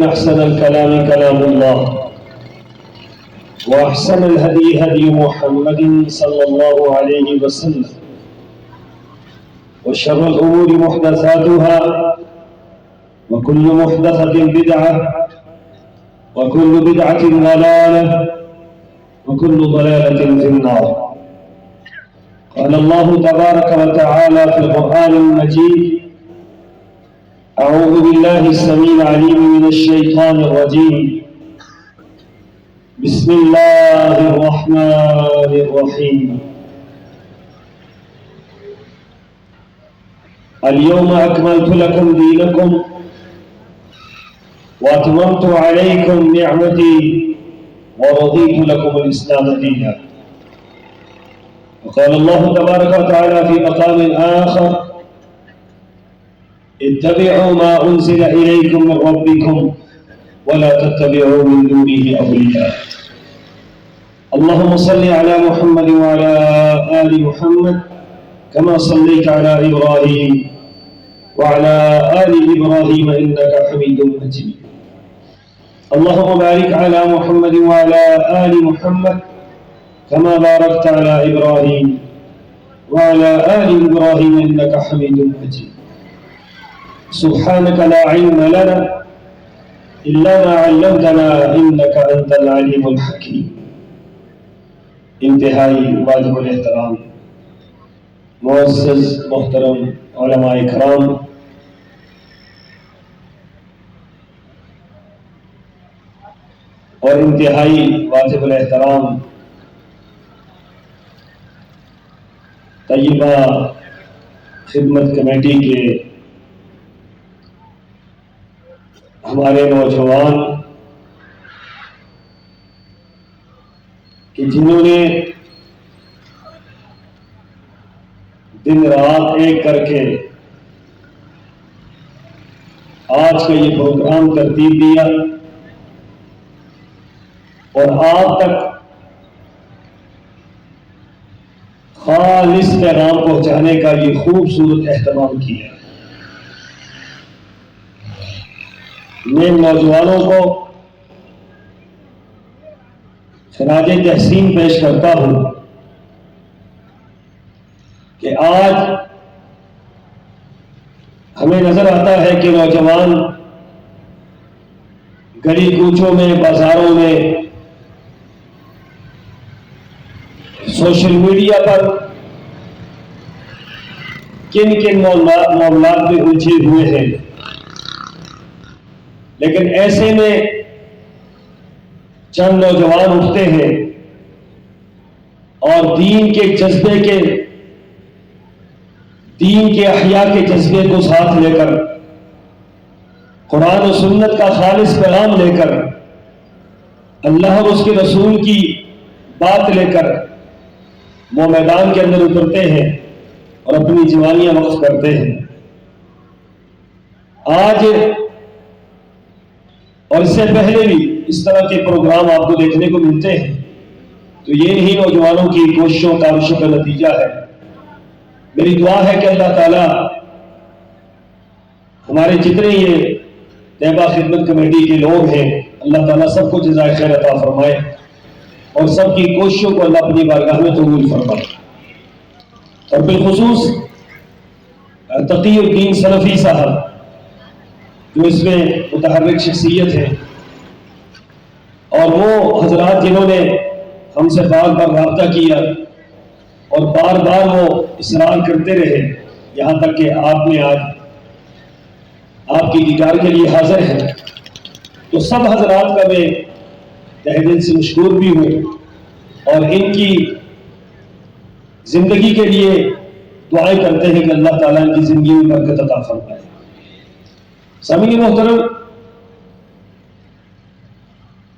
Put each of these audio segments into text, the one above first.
أحسن الكلام كلام الله وأحسن الهدي هدي محمد صلى الله عليه وسلم وشر الأمور محدثاتها وكل محدثة بدعة وكل بدعة ضلالة وكل ضلالة في النار. قال الله تبارك وتعالى في القرآن المجيد: أعوذ بالله السميع العليم من الشيطان الرجيم. بسم الله الرحمن الرحيم. اليوم أكملت لكم دينكم وأتممت عليكم نعمتي ورضيت لكم الإسلام دينا. وقال الله تبارك وتعالى في مقام آخر: اتبعوا ما أنزل إليكم من ربكم ولا تتبعوا من دونه أولياء. اللهم صل على محمد وعلى آل محمد كما صليت على إبراهيم وعلى آل إبراهيم إنك حميد مجيد. اللهم بارك على محمد وعلى آل محمد كما باركت على إبراهيم وعلى آل إبراهيم إنك حميد مجيد. سبحانك لا علم لنا إلا ما علمتنا إنك أنت العليم الحكيم. انتہائی واجب الاحترام معزز محترم علماء کرام، اور انتہائی واجب الاحترام طیبہ خدمت کمیٹی کے ہمارے نوجوان کہ جنہوں نے دن رات ایک کر کے آج کا یہ پروگرام ترتیب دیا اور آپ تک خالص پیغام پہنچانے کا یہ خوبصورت اہتمام کیا. میں نوجوانوں کو خراج تحسین پیش کرتا ہوں کہ آج ہمیں نظر آتا ہے کہ نوجوان گلی کوچوں میں، بازاروں میں، سوشل میڈیا پر کن کن معاملات میں الجھے ہوئے ہیں، لیکن ایسے میں چند نوجوان اٹھتے ہیں اور دین کے جذبے کے، دین کے احیاء کے جذبے کو ساتھ لے کر، قرآن و سنت کا خالص پیغام لے کر، اللہ اور اس کے رسول کی بات لے کر وہ میدان کے اندر اترتے ہیں اور اپنی جوانیاں وقف کرتے ہیں. آج اور اس سے پہلے بھی اس طرح کے پروگرام آپ کو دیکھنے کو ملتے ہیں، تو یہ ہی نوجوانوں کی کوششوں کاوشوں کا نتیجہ ہے. میری دعا ہے کہ اللہ تعالیٰ ہمارے جتنے یہ طیبہ خدمت کمیٹی کے لوگ ہیں، اللہ تعالیٰ سب کو جزائے خیر عطا فرمائے اور سب کی کوششوں کو اللہ اپنی بارگاہ میں قبول فرمائے. اور بالخصوص تقی الدین سلفی صاحب جو اس میں متحرک شخصیت ہے، اور وہ حضرات جنہوں نے ہم سے بار بار رابطہ کیا اور بار بار وہ اصرار کرتے رہے، یہاں تک کہ آپ نے آج آپ کی دیدار کے لیے حاضر ہیں، تو سب حضرات کا میں تہ دل سے مشکور بھی ہوں اور ان کی زندگی کے لیے دعائیں کرتے ہیں کہ اللہ تعالیٰ ان کی زندگی میں برکت عطا فرمائے. سامعین محترم،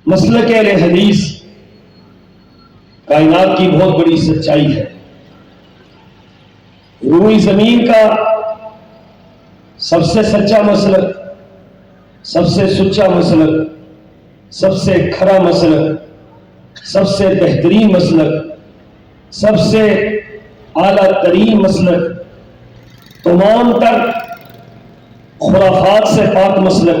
مسلک اہل حدیث کائنات کی بہت بڑی سچائی ہے. روئی زمین کا سب سے سچا مسلک، سب سے سچا مسلک، سب سے کھرا مسلک، سب سے بہترین مسلک، سب سے اعلیٰ ترین مسلک، تمام تر خرافات سے پاک مسلک،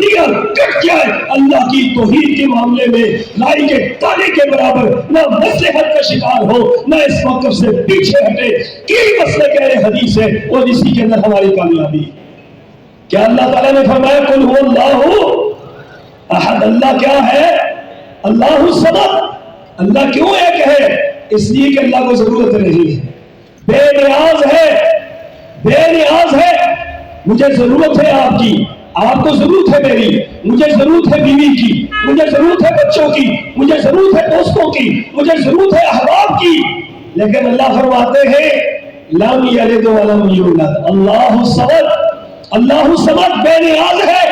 دنیا کٹ جائے اللہ کی توحید کے معاملے میں لائی کے تانے کے برابر نہ مصلحت کا شکار ہو، نہ اس موقف سے پیچھے ہٹے. کی مسئلہ کہہ رہے حدیث ہے اور اسی کے اندر ہماری کامیابی. کیا اللہ تعالیٰ نے فرمایا قل هو اللہ احد، اللہ کیا ہے؟ اللہ الصمد. اللہ کیوں ایک ہے؟ اس لیے کہ اللہ کو ضرورت نہیں ہے، بے نیاز ہے، بے نیاز ہے. مجھے ضرورت ہے آپ کی، آپ کو ضرورت ہے میری، مجھے ضرورت ہے بیوی کی، مجھے ضرورت ہے بچوں کی، مجھے ضرورت ہے دوستوں کی، مجھے ضرورت ہے احباب کی. لیکن اللہ فرماتے ہیں لم یلد ولم یولد. اللہ الصمد، اللہ الصمد بے نیاز ہے.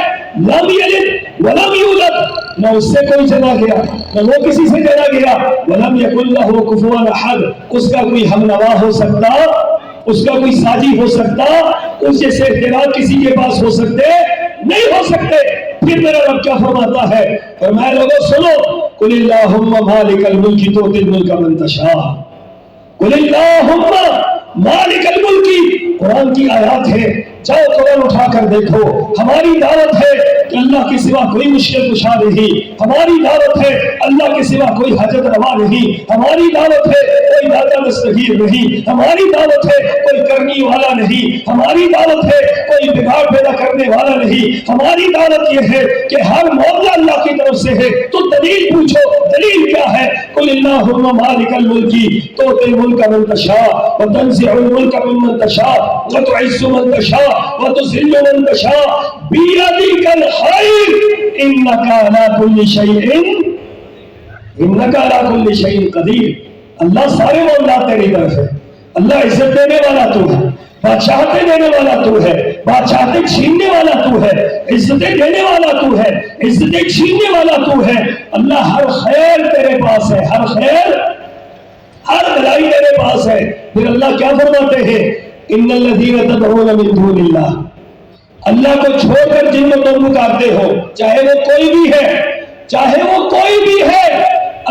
لم یلد ولم یولد، نہ اس سے کوئی جنا گیا نہ وہ کسی سے جنا گیا. ولم یکن لہ کفوا احد، اس کا کوئی ہم نوا ہو سکتا، اس کا کوئی ساجی ہو سکتا، اس جیسے اختیارات کسی کے پاس ہو سکتے نہیں ہو سکتے. پھر میرا رب کیا فرماتا ہے؟ فرمایا لوگوں سنو، قل اللہم مالک الملک تؤتی الملک من تشاء. قل اللہم مالک الملک، قرآن کی آیات ہے، جاؤ قرآن اٹھا کر دیکھو. ہماری دعوت ہے کہ اللہ کے سوا کوئی مشکل کشا نہیں، ہماری دعوت ہے اللہ کے سوا کوئی حاجت روا نہیں، ہماری دعوت ہے کوئی داتا دستگیر نہیں، ہماری دعوت ہے کوئی کرنی والا نہیں، ہماری دعوت ہے کوئی بگاڑ پیدا کرنے والا نہیں. ہماری دعوت یہ ہے کہ ہر معاملہ اللہ کی طرف سے ہے. تو دلیل پوچھو، دلیل کیا ہے؟ قل اللہم مالک الملک تؤتی الملک من تشاء وتنزع الملک ممن تشاء وتعز من تشاء وتذل من تشاء بیدک الخیر انک علی کل شیء قدیر. اللہ سارے معاملات تیری طرف ہے. اللہ عزت دینے والا تو ہے، بادشاہتیں دینے والا تو ہے، بادشاہتیں چھیننے والا تو ہے، عزتیں دینے والا تو ہے، عزتیں چھیننے والا تو ہے. اللہ ہر خیر تیرے پاس ہے، ہر خیر، ہر بھلائی تیرے پاس ہے. پھر اللہ کیا فرماتے ہیں؟ ان الذین تدعون من دون اللہ، اللہ کو چھوڑ کر جن کو تم پکارتے ہو، چاہے وہ کوئی بھی ہے، چاہے وہ کوئی بھی ہے،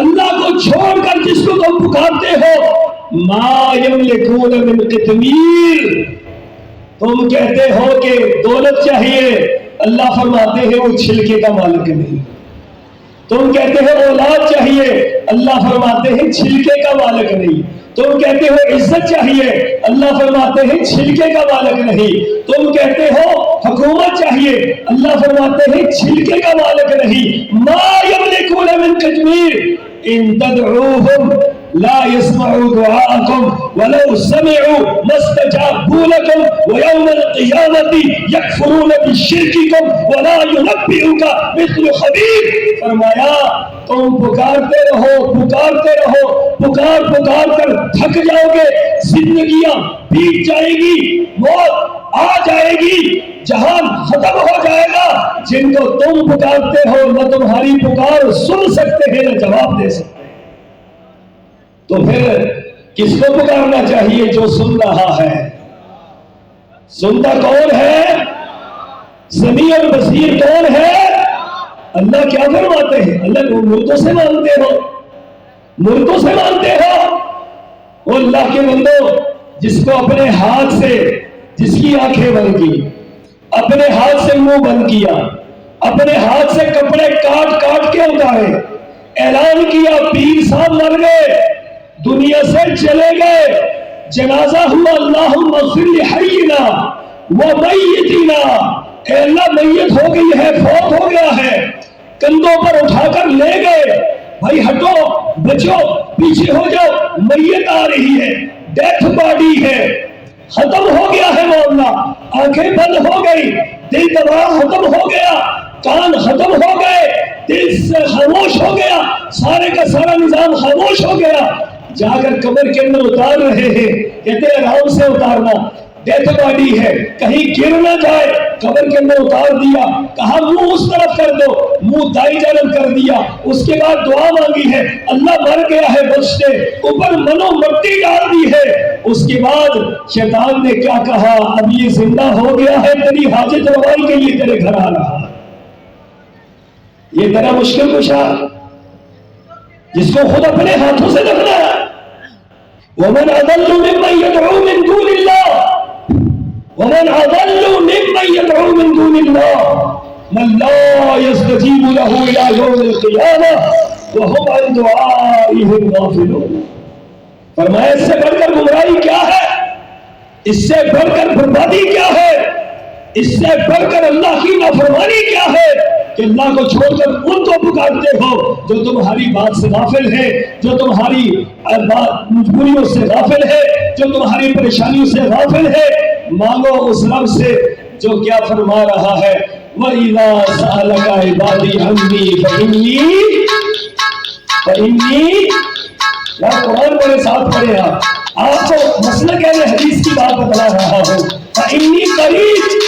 اللہ کو چھوڑ کر جس کو تم پکارتے ہو، ما یملکون من قطمیر، تم کہتے ہو کہ دولت چاہیے، اللہ فرماتے ہیں وہ چھلکے کا مالک نہیں. تم کہتے ہو اولاد چاہیے، اللہ فرماتے ہیں چھلکے کا مالک نہیں. تم کہتے ہو عزت چاہیے، اللہ فرماتے ہیں چھلکے کا مالک نہیں. تم کہتے ہو حکومت چاہیے، اللہ فرماتے ہیں چھلکے کا مالک نہیں. ما یملکون من قطمیر ان تدعوهم لا يسمعوا دعاءكم ولو سمعوا ما استجابوا لكم ويوم القيامة يكفرون بشرككم ولا ينبئك مثل خبير. فرمایا تم پکارتے رہو، پکارتے رہو، پکار پکار کر تھک جاؤ گے، زندگیاں بیت جائے گی، موت آ جائے گی، جہان ختم ہو جائے گا. جن کو تم پکارتے ہو نہ تمہاری پکار سن سکتے ہیں نہ جواب دے سکتے. تو پھر کس کو پکارنا چاہیے؟ جو سن رہا ہے. سنتا کون ہے؟ سمیع اور بصیر کون ہے؟ اللہ کیا فرماتے ہیں؟ اللہ کو مردوں سے مانتے ہو، مردوں سے مانتے ہو. وہ اللہ کے بندو جس کو اپنے ہاتھ سے، جس کی آنکھیں بند کی، اپنے ہاتھ سے منہ بند کیا، اپنے ہاتھ سے کپڑے کاٹ کاٹ کے اتارے، اعلان کیا پیر صاحب مر گئے، دنیا سے چلے گئے، جنازہ ہوا اللہم اغفر لحینا ومیتنا، اے اللہ میت ہو گئی ہے، فوت ہو گیا ہے، کندھوں پر اٹھا کر لے گئے، بھائی ہٹو، بچو، پیچھے ہو جاؤ، میت آ رہی ہے، ڈیتھ باڈی ہے، ختم ہو گیا ہے معاملہ. آنکھیں بند ہو گئی، دل دماغ ختم ہو گیا، کان ختم ہو گئے، دل سے خاموش ہو گیا، سارے کا سارا نظام خاموش ہو گیا. جا کر قبر کے اندر اتار رہے ہیں، کہتے آرام سے اتارنا، ڈیتھ باڈی ہے، کہیں گر نہ جائے. قبر کے اندر اتار دیا، کہا منہ اس طرف کر دو، منہ دائیں جانب کر دیا. اس کے بعد دعا مانگی ہے، اللہ مر گیا ہے بخش دے، اوپر منو مٹی ڈال دی ہے. اس کے بعد شیطان نے کیا کہا؟ اب یہ زندہ ہو گیا ہے، تیری حاجت روائی کے لیے تیرے گھر آ رہا. یہ تیرا مشکل کشا جس کو خود اپنے ہاتھوں سے دفنا ہے. ومن اضل ممن يدعو من دون الله، ومن اضل ممن يدعو من دون الله. من لا يستجيب له الى يوم القيامة وهم عن دعائهم غافلون. فرمایا اس سے بڑھ کر گمراہی کیا ہے، اس سے بڑھ کر بربادی کیا ہے، اس سے بڑھ کر اللہ کی نافرمانی کیا ہے کہ اللہ کو چھوڑ کر ان کو پکارتے ہو جو تمہاری بات سے غافل ہے، جو تمہاری مجبوریوں سے غافل ہے، جو تمہاری پریشانیوں سے غافل ہے. مانگو اس رب سے جو کیا فرما رہا ہے، وَإِذَا سَأَلَكَ عِبَادِي عَنِّي فَإِنِّي یا قرآن میرے ساتھ پڑھے آپ کو مسلک اہل حدیث کی بات بتلا رہا ہوں. فَإِنِّي قَرِيبٌ.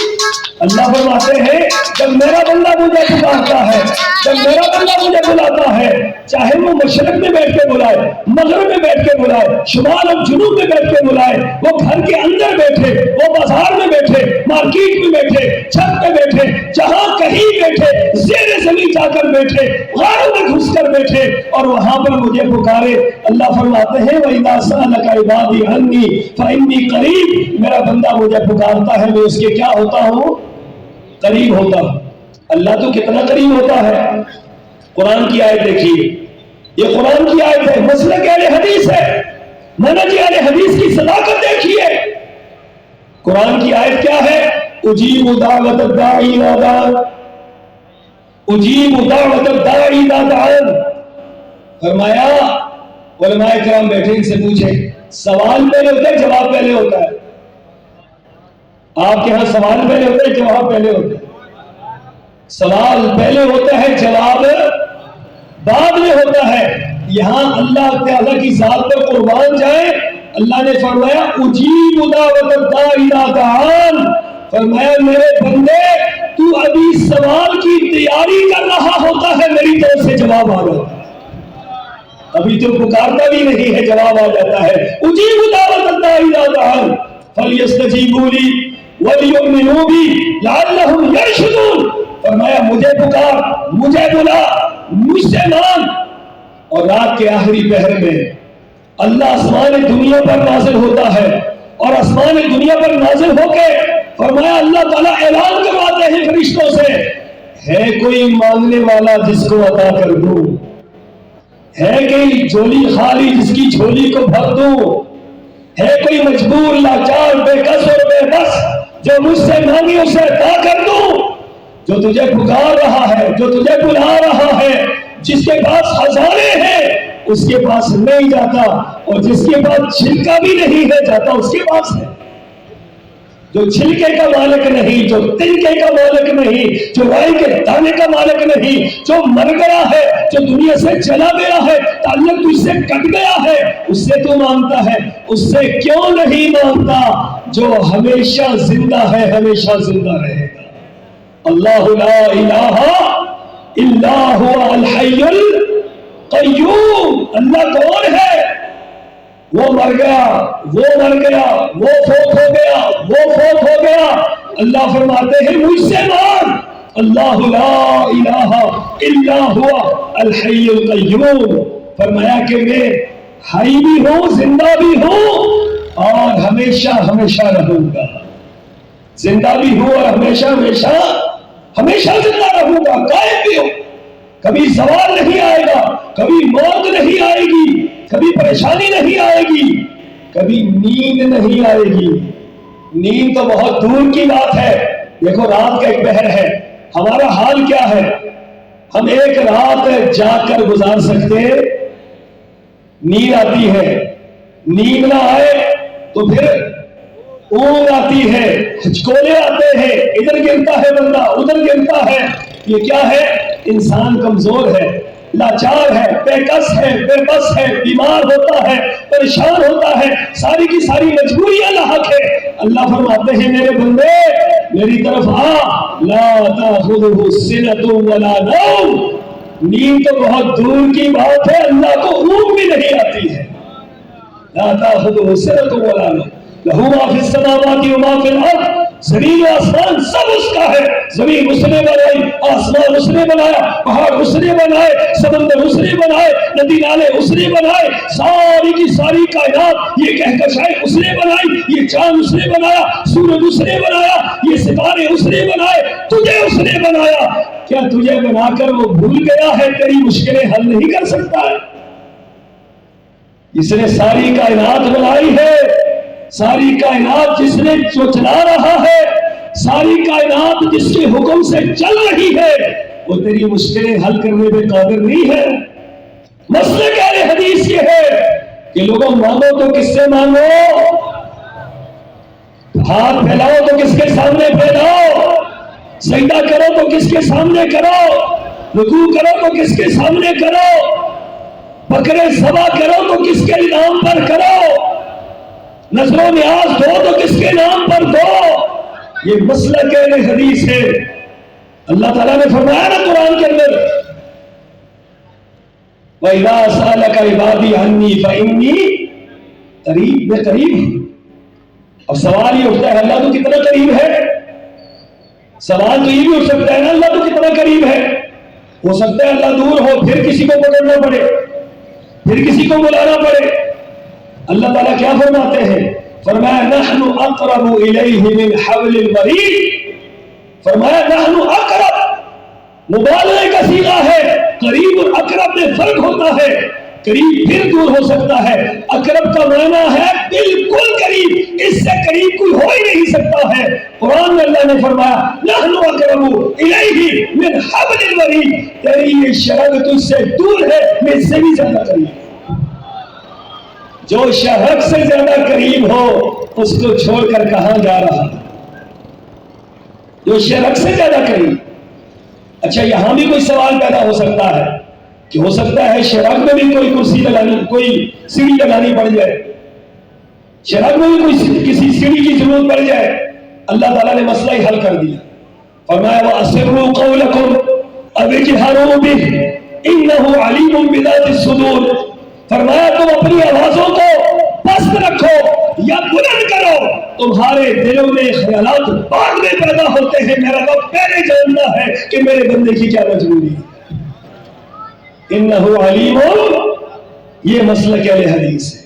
اللہ فرماتے ہیں جب میرا بندہ مجھے پکارتا ہے، جب میرا بندہ مجھے بلاتا ہے، چاہے وہ مشرق میں بیٹھ کے بلائے، مغرب میں بیٹھ کے بلائے، شمال اور جنوب میں بیٹھ کے بلائے، وہ گھر کے اندر بیٹھے، وہ بازار میں بیٹھے، مارکیٹ میں بیٹھے، چھت پہ بیٹھے، جہاں کہیں بیٹھے، زیر زمین جا کر بیٹھے، غاروں میں گھس کر بیٹھے اور وہاں پر مجھے پکارے. اللہ فرماتے ہیں وَإِذَا سَأَلَكَ عِبَادِي عَنِّي فَإِنِّي قَرِيبٌ. میرا بندہ مجھے پکارتا ہے، میں اس کے کیا ہوتا ہوں؟ قریب ہوتا ہوں. اللہ تو کتنا قریب ہوتا ہے. قرآن کی آیت دیکھیے، یہ قرآن کی آیت ہے، مسلک اہل حدیث ہے، منہج اہل حدیث کی صداقت دیکھیے. قرآن کی آیت کیا ہے؟ اجیب دعوت الداعی اذا دعان، اجیب دعوت الداعی اذا دعان. فرمایا علماء کرام بیٹھے ان سے پوچھے، سوال پہلے ہوتا ہے جواب پہلے ہوتا ہے؟ آپ کے ہاں سوال پہلے ہوتا ہے جواب پہلے ہوتا ہے؟ سوال پہلے ہوتا ہے، جواب بعد میں ہوتا ہے. یہاں اللہ تعالیٰ کی ذات پر قربان جائے، اللہ نے فرمایا اجیب دعوت الداعی اذا دعان. فرمایا میرے بندے تو ابھی سوال کی تیاری کر رہا ہوتا ہے، میری طرف سے جواب آ جاتا ہے. ابھی تو پکارتا بھی نہیں ہے، جواب آ جاتا ہے. اجیب دعوت الداعی اذا دعان فلیستجیبوا لی وَلْيُؤْمِنُوا بِی لَعَلَّهُمْ يَرْشُدُونَ. فرمایا مجھے پکار، مجھے بلا، مجھ سے مانگ. اور رات کے آخری پہر میں اللہ آسمان دنیا پر نازل ہوتا ہے، اور آسمان دنیا پر نازل ہو کے فرمایا اللہ تعالیٰ اعلان کرواتے ہیں فرشتوں سے، ہے کوئی مانگنے والا جس کو عطا کر دوں، ہے کوئی جھولی خالی جس کی جھولی کو بھر دوں، ہے کوئی مجبور لاچار بے کس اور بے بس جو مجھ سے مانگی اسے عطا کر دوں. جو تجھے پکار رہا ہے، جو تجھے بلا رہا ہے، جس کے پاس خزانے ہیں اس کے پاس نہیں جاتا، اور جس کے پاس چھلکا بھی نہیں ہے جاتا اس کے پاس ہے. جو چھلکے کا مالک نہیں، جو تنکے کا مالک نہیں، جو رائی کے دانے کا مالک نہیں، جو مر گیا ہے، جو دنیا سے چلا گیا ہے، تعلق تجھ سے کٹ گیا ہے، اس سے تو مانگتا ہے. اس سے کیوں نہیں مانگتا جو ہمیشہ زندہ ہے، ہمیشہ زندہ رہے گا. اللہ لا الہ الا هو الحی القیوم. اللہ کون ہے؟ وہ مر گیا، وہ مر گیا، وہ فوت ہو گیا، وہ فوت ہو گیا. اللہ فرماتے ہیں مجھ سے مانگ. اللہ لا الہ الا هو الحی القیوم. فرمایا کہ میں حی بھی ہوں، زندہ بھی ہوں، اور ہمیشہ ہمیشہ رہوں گا. زندہ بھی ہوں اور ہمیشہ ہمیشہ ہمیشہ زندہ رہوں گا، قائم بھی ہوں. کبھی زوال نہیں آئے گا، کبھی موت نہیں آئے گی، کبھی پریشانی نہیں آئے گی، کبھی نیند نہیں آئے گی. نیند تو بہت دور کی بات ہے. دیکھو رات کا ایک پہر ہے، ہمارا حال کیا ہے؟ ہم ایک رات جاگ کر گزار سکتے، نیند آتی ہے، نیند نہ آئے تو پھر اونگ آتی ہے، ہچکولے آتے ہیں، ادھر گرتا ہے بندہ، ادھر گرتا ہے. یہ کیا ہے؟ انسان کمزور ہے، لاچار ہے، بے کس ہے، بے بس ہے، بیمار ہوتا ہے، پریشان ہوتا ہے، ساری کی ساری مجبوریاں لاحق ہے. اللہ فرماتے ہیں میرے بندے میری طرف آ، لا تأخذہ سنۃ ولا نوم. نیند تو بہت دور کی بات ہے، اللہ کو اونگ بھی نہیں آتی ہے. لا تأخذہ سنۃ ولا نوم لہ ما فی السماوات وما فی الارض زمین و آسمان سب اس کا ہے. زمین اس نے بنائی, آسمان اس نے بنایا, پہاڑ اس نے بنائے, سمندر اس نے بنائے, ندی نالے اس نے بنائے, ساری کی ساری کائنات, یہ کہکشائیں اس نے بنائی, یہ چاند اس نے بنایا, سورج اس نے بنایا, یہ ستارے اس نے بنائے, تجھے اس نے بنایا. کیا تجھے بنا کر وہ بھول گیا ہے؟ تیری مشکلیں حل نہیں کر سکتا ہے؟ جس نے ساری کائنات بنائی ہے, ساری کائنات جس نے جو چلا رہا ہے, ساری کائنات جس کے حکم سے چل رہی ہے, وہ تیری مشکلیں حل کرنے پہ قادر نہیں ہے. مسئلہ اہل حدیث یہ ہے کہ لوگوں مانگو تو کس سے مانگو, ہاتھ پھیلاؤ تو کس کے سامنے پھیلاؤ, سجدہ کرو تو کس کے سامنے کرو, رکوع کرو تو کس کے سامنے کرو, بکرے ذبح کرو تو کس کے نام پر کرو, نذر و نیاز دو تو کس کے نام پر دو. یہ مسلک اہل حدیث ہے. اللہ تعالیٰ نے فرمایا نا قرآن کے اندر, وَإِذَا سَأَلَكَ عِبَادِي عَنِّي فَإِنِّي قریب, میں قریب ہوں. اب سوال یہ اٹھتا ہے اللہ تو کتنا قریب ہے؟ سوال تو یہ بھی اٹھ سکتا ہے نا اللہ تو کتنا قریب ہے. ہو سکتا ہے اللہ دور ہو, پھر کسی کو پکڑنا پڑے, پھر کسی کو بلانا پڑے. اللہ تعالیٰ کیا فرماتے ہیں؟ فرمایا نحن اقرب الیہ من حبل الورید. فرمایا نحن اقرب, مبالغے کا صیغہ ہے. قریب اور اقرب میں فرق ہوتا ہے. قریب پھر دور ہو سکتا ہے, اقرب کا معنی ہے بالکل قریب, اس سے قریب کوئی ہو ہی نہیں سکتا ہے. قرآن میں اللہ نے فرمایا نحن اقرب الیہ من حبل الورید, تیری یہ شرک تجھ سے دور ہے, میں اس سے بھی زیادہ قریب. جو شرک سے زیادہ قریب ہو اس کو چھوڑ کر کہاں جا رہا, جو شرک سے زیادہ قریب. اچھا یہاں بھی کوئی سوال پیدا ہو سکتا ہے کہ ہو سکتا ہے شرک میں بھی کوئی کرسی لگانی, کوئی سیڑھی لگانی پڑ جائے, شرک میں بھی کوئی کسی سیڑھی کی ضرورت پڑ جائے. اللہ تعالیٰ نے مسئلہ ہی حل کر دیا. فرمایا وَأَسِرُّوا قَوْلَكُمْ أَوِ اجْهَرُوا بِهِ إِنَّهُ عَلِيمٌ بِذَاتِ الصُّدُورِ. فرمایا تم اپنی آوازوں کو پست رکھو یا بلند کرو, تمہارے دلوں میں خیالات بعد میں پیدا ہوتے ہیں, میرا رب پہلے جانتا ہے کہ میرے بندے کی کیا مجبوری ہے. انہ علیم, یہ مسلک اہل حدیث ہے,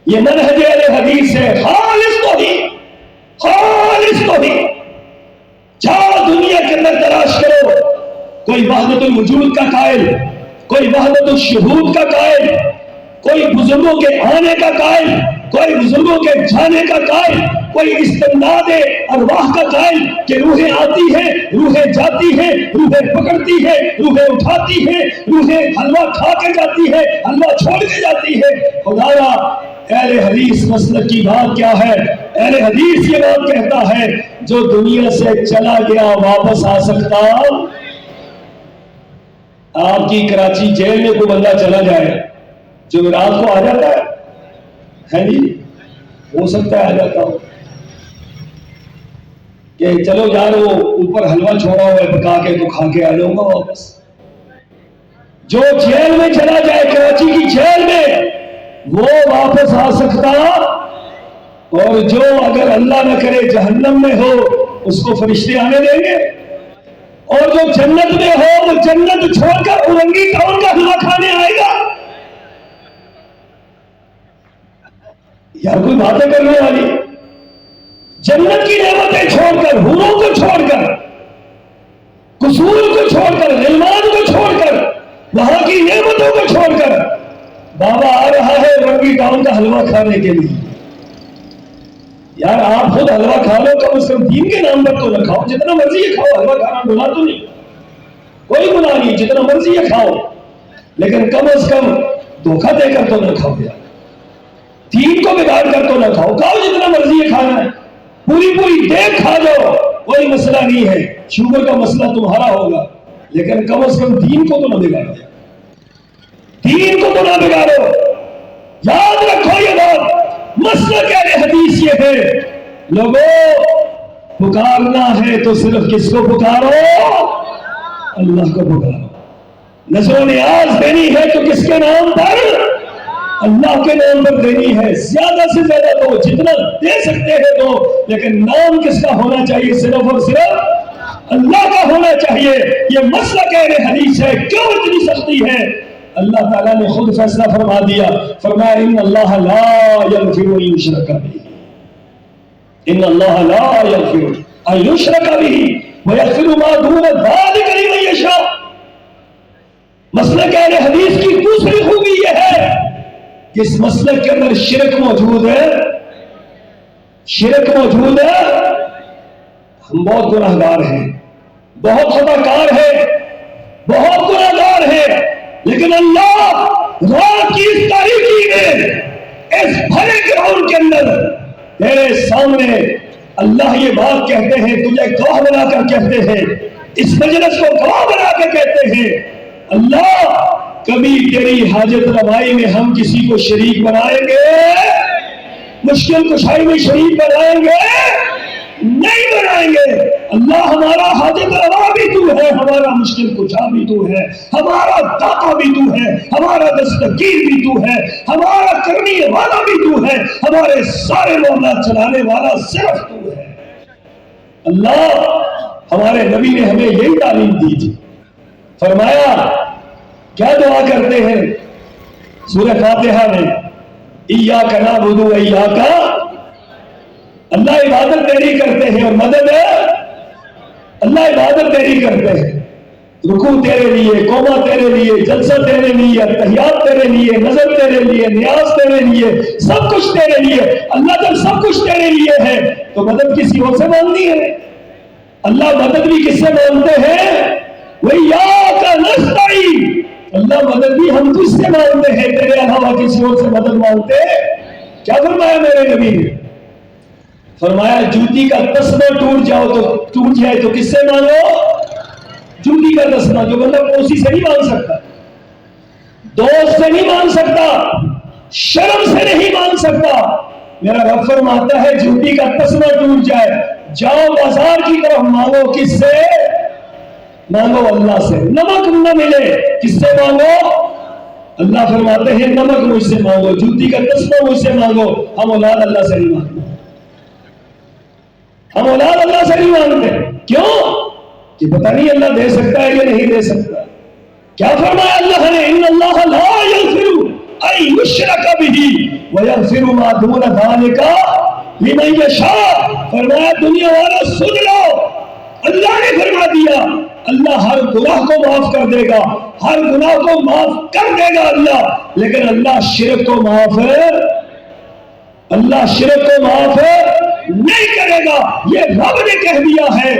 یہ منہج اہل حدیث ہے. خالص توحید, خالص توحید. جاؤ دنیا کے اندر تلاش کرو, کوئی وحدت الوجود کا قائل, کوئی وحدت الشہود کا قائل, کوئی بزرگوں کے آنے کا قائل, کوئی بزرگوں کے جانے کا قائل, کوئی استمداد ارواح کا قائل کہ روحیں آتی ہیں, روحیں جاتی ہیں, روحیں پکڑتی ہیں, روحیں اٹھاتی ہیں, روحیں حلوہ کھا کے جاتی ہے, حلوہ چھوڑ کے جاتی ہے. خدایا اہل حدیث مسلک کی بات کیا ہے؟ اہل حدیث یہ بات کہتا ہے جو دنیا سے چلا گیا واپس آ سکتا. آپ کی کراچی جیل میں کوئی بندہ چلا جائے جو رات کو آ جاتا ہے جی, ہو سکتا ہے آ جاتا ہو کہ چلو یار وہ اوپر حلوہ چھوڑا ہوا ہے پکا کے تو کھا کے آ جاؤں گا واپس. جو جیل میں چلا جائے کراچی کی جیل میں وہ واپس آ سکتا, اور جو اگر اللہ نہ کرے جہنم میں ہو اس کو فرشتے آنے دیں گے, اور جو جنت میں ہو وہ جنت چھوڑ کر اورنگی ٹاؤن کا حلوہ کھانے آئے گا. یار کوئی باتیں کرنے والی, جنت کی نعمتیں چھوڑ کر, حوروں کو چھوڑ کر, قصور کو چھوڑ کر, غلمان کو چھوڑ کر, وہاں کی نعمتوں کو چھوڑ کر بابا آ رہا ہے اورنگی ٹاؤن کا حلوہ کھانے کے لیے. یار آپ خود حلوہ کھا لو, کم از کم دین کے نام پر تو نہ کھاؤ. جتنا مرضی یہ کھاؤ, حلوہ کھانا گناہ تو نہیں, کوئی گناہ نہیں, جتنا مرضی یہ کھاؤ, لیکن کم از کم دھوکہ دے کر تو نہ کھاؤ, یار دین کو بگاڑ کر تو نہ کھاؤ. کھاؤ جتنا مرضی یہ کھانا ہے, پوری پوری دیگ کھا جاؤ, کوئی مسئلہ نہیں ہے. شوگر کا مسئلہ تمہارا ہوگا, لیکن کم از کم دین کو تو نہ بگاڑو, دین کو تو نہ بگاڑو. یاد رکھو یہ بات, مسلک اہل حدیث یہ ہے, لوگوں پکارنا ہے تو صرف کس کو پکارو؟ اللہ کو پکارو. نذر و نیاز دینی ہے تو کس کے نام پر؟ اللہ کے نام پر دینی ہے، زیادہ سے زیادہ دو، جتنا دے سکتے ہیں دو، لیکن نام کس کا ہونا چاہیے؟ صرف اور صرف اللہ کا ہونا چاہیے۔ یہ مسلک اہل حدیث ہے۔ کیوں اتنی سختی ہے؟ اللہ تعالیٰ نے خود فیصلہ فرما دیا، فرمایا ان اللہ لا یغفر ان یشرک بہ، ان اللہ لا یغفر ان یشرک بہ ویغفر ما دون ذلک لمن یشاء۔ مسلک اہل حدیث کی دوسری خوبی یہ ہے کہ اس مسلک کے اندر شرک موجود ہے، شرک موجود ہے۔ ہم بہت گناہگار ہیں، بہت خطاکار ہیں، بہت گناہگار ہیں، لیکن اللہ رات کی اس تاریکی میں، اس بھرے گراؤنڈ کے اندر تیرے سامنے اللہ یہ بات کہتے ہیں، تجھے گواہ بنا کر کہتے ہیں، اس مجلس کو گواہ بنا کے کہتے ہیں، اللہ کبھی تیری حاجت روائی میں ہم کسی کو شریک بنائیں گے؟ مشکل کشائی میں شریک بنائیں گے؟ نہیں بنائیں گے۔ اللہ ہمارا حاجت روا بھی تو ہے، ہمارا مشکل کشا بھی تو ہے، ہمارا داتا بھی تو ہے، ہمارا دستگیر بھی تو ہے، ہمارا کرنے والا بھی تو ہے، ہمارے سارے معاملات چلانے والا صرف تو ہے۔ اللہ ہمارے نبی نے ہمیں یہی تعلیم دی تھی، فرمایا کیا دعا کرتے ہیں سورہ فاتحہ میں؟ ایاک نعبد و ایاک، اللہ عبادت تیری کرتے ہیں اور مدد ہے، اللہ عبادت تیری کرتے ہیں، رکوع تیرے لیے، قومہ تیرے لیے، جلسہ تیرے لیے، تحیات تیرے لیے، نظر تیرے لیے، نیاز تیرے لیے، سب کچھ تیرے لیے۔ اللہ جب سب کچھ تیرے لیے ہے تو مدد کسی اور سے مانگنی ہے؟ اللہ مدد بھی کس سے مانگتے ہیں؟ وَإِيَّاكَ نَسْتَعِينُ، اللہ مدد بھی ہم تجھ سے مانگتے ہیں، تیرے علاوہ کسی اور سے مدد مانگتے ہیں؟ کیا فرمایا میرے نبی نے؟ فرمایا جوتی کا تسمہ ٹوٹ جائے تو کس سے مانگو؟ جوتی کا تسمہ جو بندہ کوسی سے نہیں مانگ سکتا، دوست سے نہیں مانگ سکتا، شرم سے نہیں مانگ سکتا، میرا رب فرماتا ہے جوتی کا تسمہ ٹوٹ جائے، جاؤ بازار کی طرف مانگو، کس سے مانگو؟ اللہ سے۔ نمک نہ ملے کس سے مانگو؟ اللہ فرماتے ہیں نمک مجھ سے مانگو، جوتی کا تسمہ مجھ سے مانگو۔ ہم اولاد اللہ سے نہیں مانگتے، ہم اولاد اللہ سے نہیں مانگتے۔ کیوں؟ کہ پتہ نہیں اللہ دے سکتا ہے یا نہیں دے سکتا۔ کیا فرمایا اللہ نے؟ ان اللہ لا یغفر ان یشرک بہ ویغفر ما دون ذلک لمن یشاء۔ فرمایا دنیا والوں سن لو، اللہ نے فرما دیا اللہ ہر گناہ کو معاف کر دے گا، ہر گناہ کو معاف کر دے گا اللہ، لیکن اللہ شرک کو معاف ہے، اللہ شرک کو معاف نہیں کرے گا۔ یہ رب نے کہہ دیا ہے،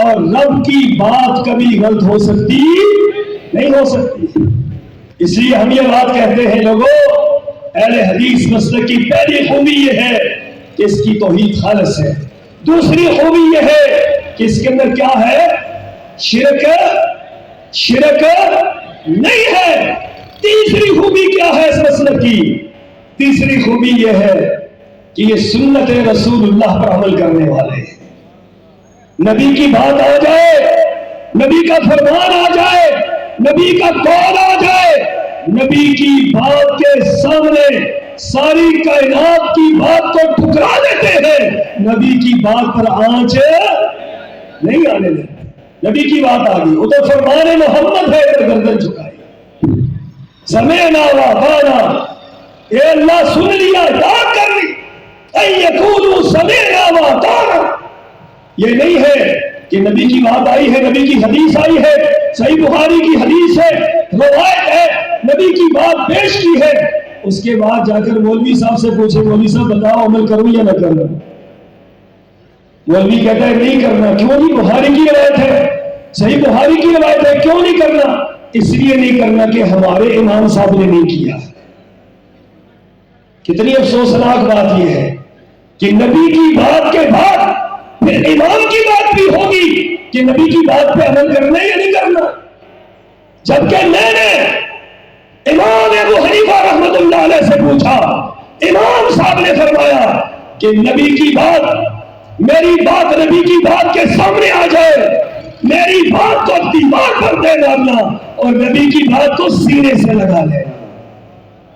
اور رب کی بات کبھی غلط ہو سکتی نہیں ہو سکتی۔ اس لیے ہم یہ بات کہتے ہیں لوگوں، اہل حدیث مسلک کی پہلی خوبی یہ ہے کہ اس کی توحید خالص ہے، دوسری خوبی یہ ہے کہ اس کے اندر کیا ہے؟ شرک نہیں ہے۔ تیسری خوبی کیا ہے اس مسلک کی؟ تیسری خوبی یہ ہے کہ یہ سنت رسول اللہ پر عمل کرنے والے ہیں۔ نبی کی بات آ جائے، نبی کا فرمان آ جائے، نبی کا قول آ جائے، نبی کی بات کے سامنے ساری کائنات کی بات کو ٹھکرا دیتے ہیں، نبی کی بات پر آنچ نہیں آنے دیتے۔ نبی کی بات آ گئی، وہ تو فرمان محمد ہے، تو گردن جھکائی، سمعنا واطعنا، اے اللہ سن لیا، یاد کر لی، ان یقولوا سمعنا واطعنا۔ یہ نہیں ہے کہ نبی کی بات آئی ہے، نبی کی حدیث آئی ہے، صحیح بخاری کی حدیث ہے، روایت ہے، نبی کی بات پیش کی ہے، اس کے بعد جا کر مولوی صاحب سے پوچھے مولوی صاحب بتاؤ عمل کروں یا نہ کروں؟ مولوی کہتا ہے نہیں کرنا۔ کیوں نہیں؟ بخاری کی روایت ہے، صحیح بخاری کی روایت ہے، کیوں نہیں کرنا؟ اس لیے نہیں کرنا کہ ہمارے امام صاحب نے نہیں کیا۔ کتنی افسوسناک بات یہ ہے کہ نبی کی بات کے بعد پھر امام کی بات بھی ہوگی کہ نبی کی بات پہ عمل کرنا یا نہیں کرنا، جبکہ میں نے امام ابو حنیفہ رحمۃ اللہ علیہ سے پوچھا، امام صاحب نے فرمایا کہ نبی کی بات، میری بات نبی کی بات کے سامنے آ جائے، میری بات کو دیوار پر دے ڈالنا اور نبی کی بات کو سینے سے لگا لینا۔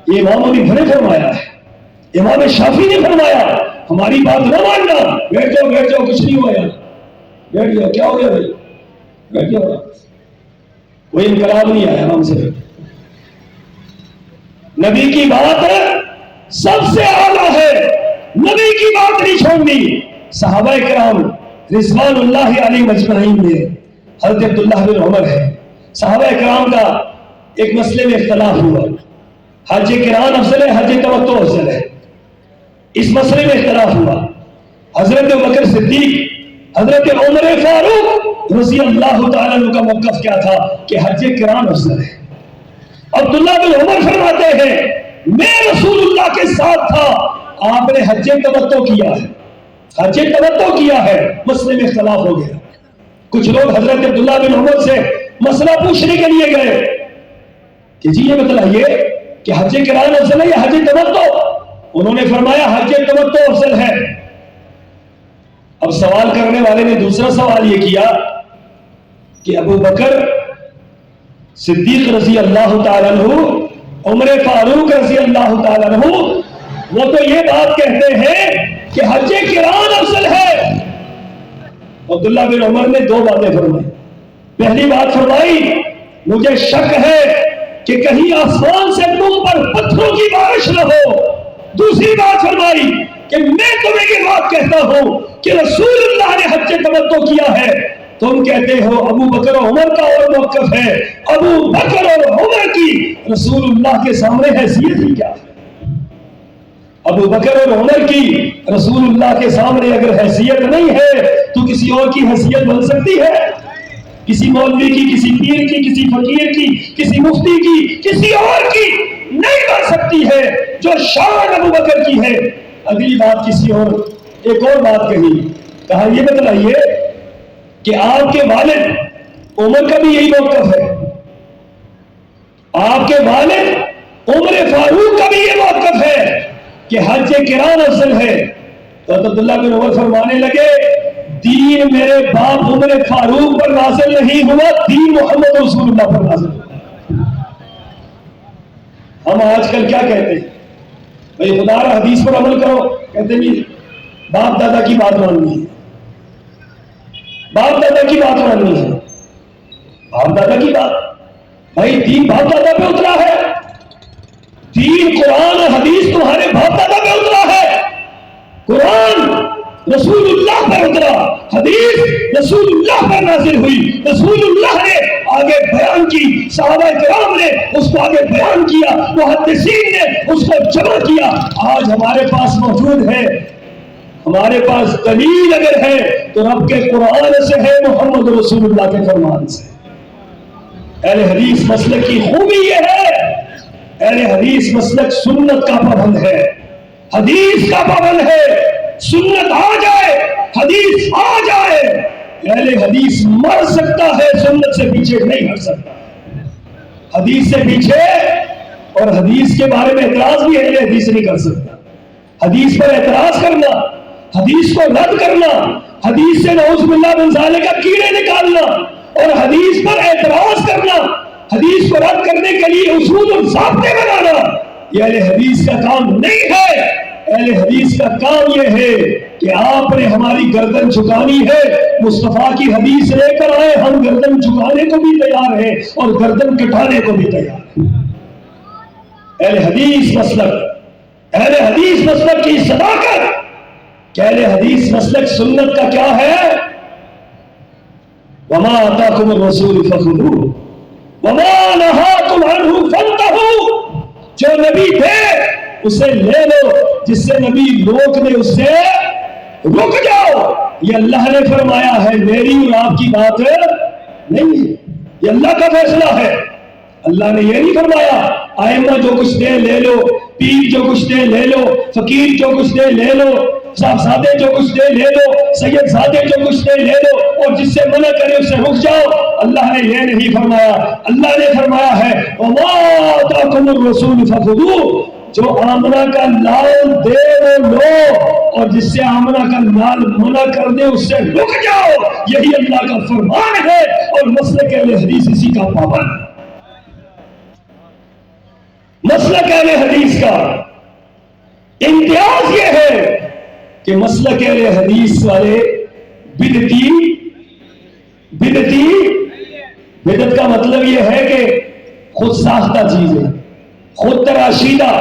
یہ امام ابو حنیفہ نے فرمایا ہے, امام شافعی نے فرمایا ہماری بات نہ ماننا, بیٹھ جاؤ کچھ نہیں ہوا یار, بیٹھ جاؤ, کیا ہو گیا بھائی, بیٹھ جاؤ. کوئی انقلاب نہیں آیا ہم سے. نبی کی بات سب سے اعلیٰ ہے, نبی کی بات نہیں چھوڑنی. صحابہ کرام رضوان اللہ علیہ مجمعین میں حضرت عبداللہ بن عمر ہے, صحابہ کرام کا ایک مسئلے میں اختلاف ہوا, حج قران افضل ہے حج تمتع افضل ہے, اس مسئلے میں اختلاف ہوا. حضرت ابوبکر صدیق حضرت عمر فاروق رضی اللہ تعالیٰ عنہ کا موقف کیا تھا کہ حج قران افضل ہے. عبداللہ بن عمر فرماتے ہیں میں رسول اللہ کے ساتھ تھا, آپ نے حج تمتع کیا ہے, حج تمتع کیا ہے. مسئلے میں اختلاف ہو گیا. کچھ لوگ حضرت عبداللہ بن عمر سے مسئلہ پوچھنے کے لیے گئے کہ جی یہ بتلائیے کہ حج قران افضل ہے یا حج تمتع. انہوں نے فرمایا حج تمتع افضل ہے. اب سوال کرنے والے نے دوسرا سوال یہ کیا کہ ابو بکر صدیق رضی اللہ تعالیٰ عنہ, عمر فاروق رضی اللہ تعالیٰ عنہ, وہ تو یہ بات کہتے ہیں کہ حج قران افضل ہے. عبداللہ بن عمر نے دو باتیں فرمائی. پہلی بات فرمائی مجھے شک ہے کہ کہیں آسمان سے تم پر پتھروں کی بارش نہ ہو. دوسری بات فرمائی کہ میں تمہیں یہ بات کہتا ہوں کہ رسول اللہ نے حج تمتع کیا ہے, تم کہتے ہو ابو بکر اور عمر کا اور موقف ہے. ابو بکر اور عمر کی رسول اللہ کے سامنے حیثیت ہی کیا ہے؟ ابو بکر اور عمر کی رسول اللہ کے سامنے اگر حیثیت نہیں ہے تو کسی اور کی حیثیت بن سکتی ہے؟ کسی مولوی کی, کسی پیر کی, کسی فقیر کی, کسی مفتی کی, کسی اور کی نہیں بن سکتی ہے جو شان ابو بکر کی ہے. اگلی بات کسی اور, ایک اور بات کہی, کہا یہ بتلائیے کہ آپ کے والد عمر کا بھی یہی موقف ہے, آپ کے والد عمر فاروق کا بھی یہ موقف ہے کہ حج قران افضل ہے. تو عبداللہ بن عمر فرمانے لگے دین میرے باپ عمر فاروق پر نازل نہیں ہوا, دین محمد رسول اللہ پر نازل ہوا. ہم آج کل کیا کہتے ہیں بھائی خدا را حدیث پر عمل کرو, کہتے نہیں باپ دادا کی بات ماننی ہے, باپ دادا کی بات ماننی ہے. باپ دادا کی بات, بھائی دین باپ دادا پہ اترا ہے, دین قرآن اور حدیث تمہارے باپ دادا پہ اترا ہے. قرآن رسول اللہ پر اترا, حدیث رسول اللہ پر نازل ہوئی, رسول اللہ نے آگے بیان کی, صحابہ کرام نے اس کو آگے بیان کیا, محدثین نے اس کو جمع کیا. آج ہمارے پاس موجود ہے, ہمارے پاس دلیل اگر ہے تو رب کے قرآن سے ہے, محمد رسول اللہ کے فرمان سے. اہل حدیث مسلک کی خوبی یہ ہے, اہل حدیث مسلک سنت کا پابند ہے, حدیث کا پابند ہے. سنت آ جائے, حدیث آ جائے, اہل حدیث مر سکتا ہے, سنت سے پیچھے نہیں ہٹ سکتا. حدیث سے پیچھے اور حدیث کے بارے میں اعتراض بھی اہل حدیث نہیں کر سکتا. حدیث پر اعتراض کرنا, حدیث کو رد کرنا, حدیث سے نعوذ باللہ من ذالک کا کیڑے نکالنا اور حدیث پر اعتراض کرنا, حدیث کو رد کرنے کے لیے اصول اور ضابطے بنانا, یہ اہل حدیث کا کام نہیں ہے. اہل حدیث کا کام یہ ہے کہ آپ نے ہماری گردن جھکانی ہے, مصطفیٰ کی حدیث لے کر آئے, ہم گردن جھکانے کو بھی تیار ہیں اور گردن کٹانے کو بھی تیار ہیں. اہل حدیث مسلک, اہل حدیث مسلک کی صداقت, کہ اہل حدیث مسلک سنت کا کیا ہے, وما آتاکم الرسول فخذوہ وما نہاکم عنہ فانتہوا. جو نبی تھے اسے لے لو, جس سے نبی روک دے اس سے رک جاؤ. یہ اللہ نے فرمایا ہے, میری اور آپ کی بات نہیں ہے, یہ اللہ کا فیصلہ ہے. اللہ نے یہ نہیں فرمایا ائمہ جو کچھ دے لے لو, پیر جو کچھ دے لے لو, فقیر جو کچھ دے لے لو, صاحبزادے جو کچھ دے لے لو, سید زادے جو کچھ دے لے لو, اور جس سے منع کرے اس سے رک جاؤ. اللہ نے یہ نہیں فرمایا. اللہ نے فرمایا ہے وما آتاکم الرسول فخذوہ, جو آمنہ کا لال دے وہ لو, اور جس سے آمنہ کا لال منع کر دے اس سے رک جاؤ. یہی اللہ کا فرمان ہے اور مسلک اہل حدیث اسی کا پابند. مسلک اہل حدیث کا امتیاز یہ ہے کہ مسلک اہل حدیث والے بدعت کا مطلب یہ ہے کہ خود ساختہ چیزیں، خود تراشیدہ،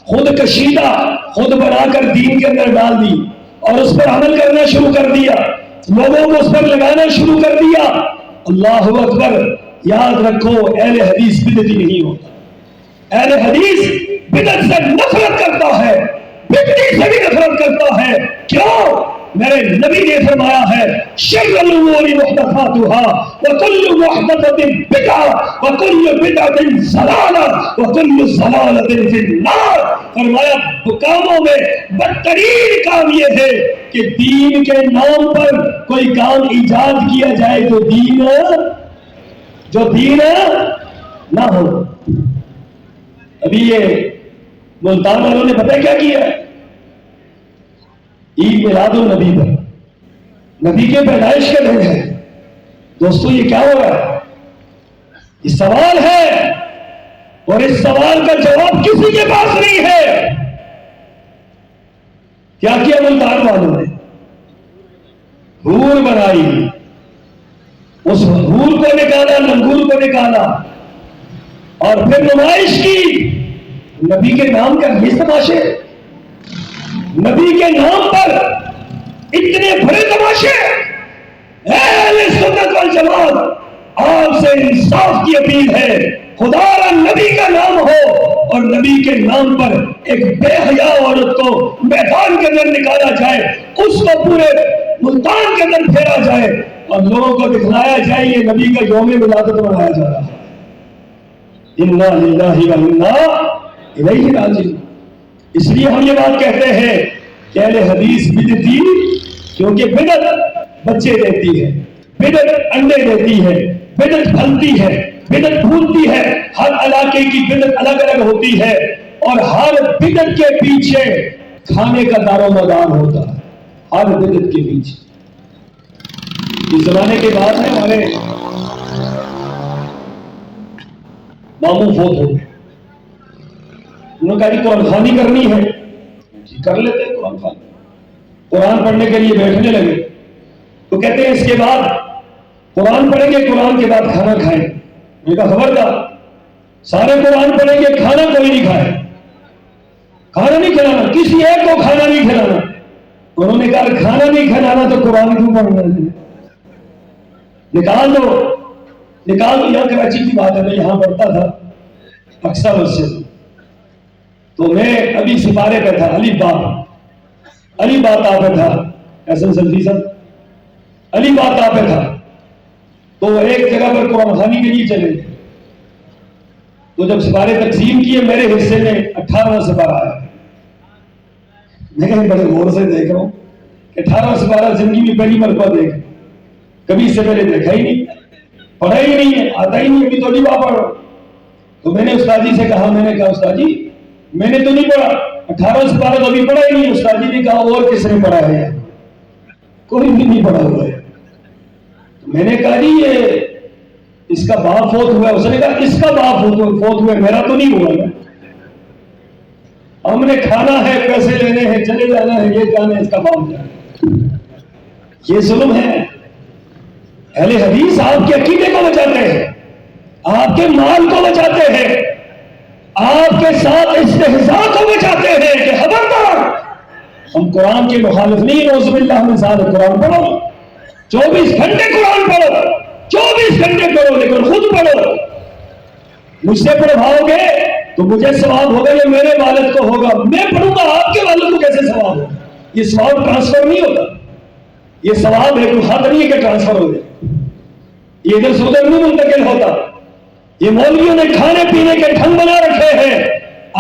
خود کشیدہ، خود بنا کر دین کے اندر ڈال دی اور اس پر عمل کرنا شروع کر دیا، لوگوں کو اس پر لگانا شروع کر دیا۔ اللہ اکبر! یاد رکھو، اہل حدیث بدعتی نہیں ہوتا۔ اہل حدیث بدعت سے نفرت کرتا ہے، بدعتی سے بھی نفرت کرتا ہے۔ کیوں؟ میرے نبی نے فرمایا ہے شر الامور محدثاتها وكل محدثة بدعة وكل بدعة ضلالة وكل ضلالة في النار۔ فرمایا کاموں میں بدترین کام یہ ہے کہ دین کے نام پر کوئی کام ایجاد کیا جائے جو دین نہ ہو۔ ابھی یہ ملتان والوں نے پتہ کیا کیا ہے؟ عید میلاد النبی پر، نبی کے پیدائش کا دن ہے۔ دوستو یہ کیا ہو رہا ہے؟ یہ سوال ہے اور اس سوال کا جواب کسی کے پاس نہیں ہے۔ کیا کیا ملتان والوں نے؟ حور بنائی، اس حور کو نکالا، لنگور کو نکالا اور پھر نمائش کی۔ نبی کے نام کا یہ تماشے، نبی کے نام پر اتنے بڑے تماشے۔ اہل سنت والجماعت آپ سے انصاف کی اپیل ہے، خدا را نبی کا نام ہو اور نبی کے نام پر ایک بے حیا عورت کو میدان کے اندر نکالا جائے، اس کو پورے ملتان کے اندر پھیرا جائے اور لوگوں کو دکھلایا جائے یہ نبی کا یوم ولادت منایا جا رہا ہے۔ انا للہ و انا الیہ راجعون۔ اس لیے ہم یہ بات کہتے ہیں کہ اہل حدیث بدعتی، کیونکہ بدعت بچے دیتی ہے، بدعت انڈے دیتی ہے، بدعت پھلتی ہے، بدعت پھولتی ہے۔ ہر علاقے کی بدعت الگ الگ ہوتی ہے اور ہر بدعت کے پیچھے کھانے کا دار و مدار ہوتا ہے، ہر بدعت کے پیچھے۔ اس زمانے کے بعد ہے ہمارے ماموں فوت ہو گئے، انہوں نے کہا جی قرآن خوانی کرنی ہے، جی کر لیتے ہیں قرآن خوانی۔ قرآن پڑھنے کے لیے بیٹھنے لگے تو کہتے ہیں اس کے بعد قرآن پڑھیں گے، قرآن کے بعد کھانا کھائیں۔ میں نے کہا خبردار، سارے قرآن پڑھیں گے، کھانا کوئی نہیں کھائے، کھانا نہیں کھلانا، کسی ایک کو کھانا نہیں کھلانا۔ انہوں نے کہا کھانا نہیں کھلانا تو قرآن کیوں پڑھنا ہے؟ نکال دو۔ یہاں کراچی کی بات ہے، میں یہاں پڑھتا تھا اکثر مسجد، تو میں ابھی سپارے پہ تھا، علی بات پہ تھا، احسن سلفی صاحب علی بات پہ تھا، تو ایک جگہ پر قرآن خوانی کے لیے چلے، تو جب سپارے تقسیم کیے میرے حصے میں 18واں سپارہ آیا۔ میں کہیں بڑے غور سے دیکھ رہا ہوں کہ 18واں سپارہ زندگی میں پہلی مرتبہ دیکھ، کبھی اس سے پہلے دیکھا ہی نہیں، پڑھا ہی نہیں ہے، آتا ہی نہیں، ابھی تو نہیں پڑھ رہا۔ تو میں نے استاد جی سے کہا، میں نے کہا استاد جی میں نے تو نہیں پڑھا، 18 سپارہ تو ابھی پڑھا ہی نہیں۔ استاد جی نے کہا اور کس نے پڑھا ہے؟ کوئی بھی نہیں پڑھا ہوا ہے۔ میں نے کہا جی یہ اس کا باپ فوت ہوا ہے۔ اس نے کہا اس کا باپ فوت ہوا ہے، میرا تو نہیں ہوا ہے۔ ہم نے کھانا ہے، پیسے لینے ہیں، چلے جانا ہے، یہ جانا ہے، اس کا باپ جانا ہے۔ یہ ظلم ہے۔ اہل حدیث آپ کے عقیدے کو بچاتے ہیں، آپ کے مال کو بچاتے ہیں، آپ کے ساتھ استہزاء کو بچاتے ہیں کہ خبردار ہم قرآن کے مخالف نہیں، نعوذ باللہ من ذالک۔ قرآن پڑھو، 24 گھنٹے قرآن پڑھو، 24 گھنٹے پڑھو، لیکن خود پڑھو۔ مجھ سے پڑھواؤ گے تو مجھے ثواب ہوگا یا میرے والد کو ہوگا؟ میں پڑھوں گا، آپ کے والد کو کیسے ثواب ہوگا؟ یہ ثواب ٹرانسفر نہیں ہوتا، یہ ثواب ہے، کوئی حق نہیں ہے کہ ٹرانسفر ہو جائے، یہ ادھر سے ادھر نہیں منتقل ہوتا۔ یہ مولویوں نے کھانے پینے کے ڈھنگ بنا رکھے ہیں،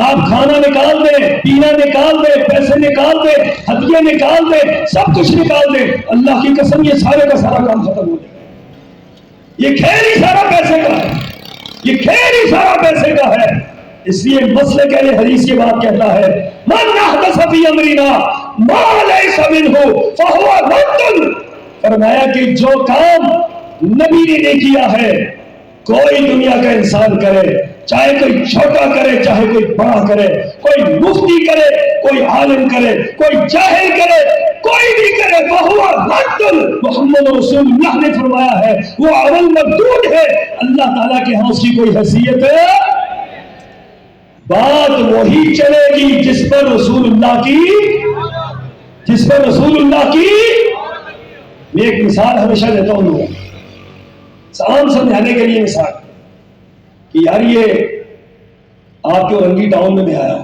آپ کھانا نکال دیں، پینا نکال دیں، پیسے نکال دیں، ہدیے نکال دیں، سب کچھ نکال دیں، اللہ کی قسم یہ سارے کا سارا کام ختم ہو جائے۔ یہ کھیل ہی سارا پیسے کا ہے، یہ کھیل ہی سارا پیسے کا ہے۔ اس لیے مسلک اہل حدیث یہ بات کہتا ہے، من احدث فی امرنا ما لیس منہ فہو رد۔ فرمایا کہ جو کام نبی نے نہیں کیا ہے، کوئی دنیا کا انسان کرے چاہے کوئی چھوٹا کرے چاہے کوئی بڑا کرے، کوئی مفتی کرے کوئی عالم کرے کوئی جاہل کرے کوئی بھی کرے، وہ رد محمد رسول اللہ نے فرمایا ہے وہ اول مردود ہے، اللہ تعالیٰ کے ہاں اس کی کوئی حیثیت ہے۔ بات وہی چلے گی جس پر رسول اللہ کی میں ایک مثال ہمیشہ دیتا ہوں لوگوں عام سمجھانے کے لیے، مثال کہ یار یہ آپ کے اورنگی ٹاؤن میں آیا،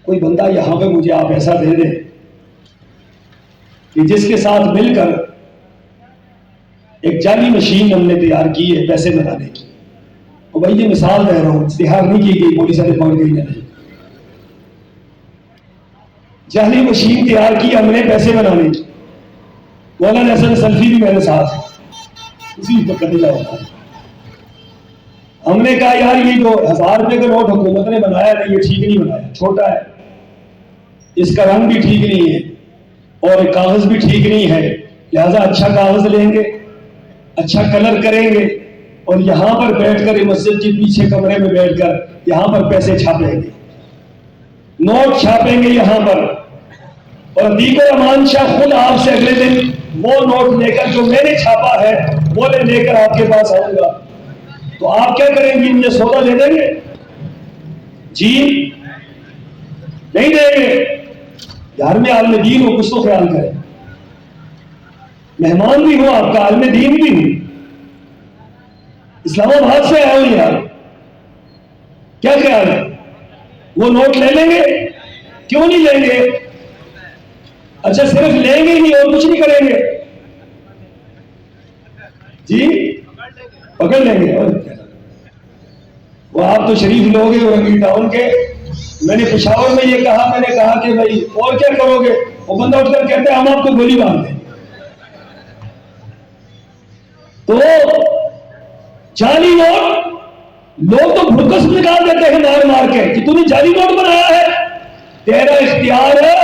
کوئی بندہ یہاں پہ مجھے آپ ایسا دے دیں کہ جس کے ساتھ مل کر ایک جعلی مشین ہم نے تیار کی ہے پیسے بنانے کی، اور بھائی یہ مثال دے رہا ہوں، اشتہار نہیں کی گئی، پولیس والے پہنچ گئی نہیں، جعلی مشین تیار کی ہم نے پیسے بنانے کی، مولانا حسن سلفی بھی میرے ساتھ اسی پر قبضہ ہوتا ہے۔ ہم نے کہا یار یہ جو 1000 روپے کا نوٹ حکومت نے بنایا ہے یہ ٹھیک نہیں بنایا، چھوٹا ہے، اس کا رنگ بھی ٹھیک نہیں ہے اور کاغذ بھی ٹھیک نہیں ہے، لہذا اچھا کاغذ لیں گے، اچھا کلر کریں گے اور یہاں پر بیٹھ کر مسجد کے پیچھے کمرے میں بیٹھ کر یہاں پر پیسے چھاپیں گے، نوٹ چھاپیں گے یہاں پر، اور دیگر امان شاہ خود آپ سے اگلے دن وہ نوٹ لے کر جو میں نے چھاپا ہے وہ لے کر آپ کے پاس آؤں گا، تو آپ کیا کریں گے؟ مجھے سودا دے دیں گے؟ جی نہیں دیں گے۔ یار میں عالم دین ہوں، کچھ تو خیال کریں، مہمان بھی ہوں آپ کا، عالم دین بھی ہوں، اسلام آباد سے آیا ہوں یار، کیا خیال ہے؟ وہ نوٹ لے لیں گے؟ کیوں نہیں لیں گے؟ اچھا صرف لیں گے ہی اور کچھ نہیں کریں گے؟ جی پکڑ لیں گے؟ اور وہ آپ تو شریف لوگ ہیں اورنگی ٹاؤن کے، میں نے پشاور میں یہ کہا، میں نے کہا کہ بھائی اور کیا کرو گے؟ وہ بندہ اٹھ کر کہتے ہیں ہم آپ کو گولی مار دیں۔ تو جعلی نوٹ لوگ تو بھڑکس نکال دیتے ہیں مار مار کے کہ تو نے جعلی نوٹ بنایا ہے، تیرا اختیار ہے،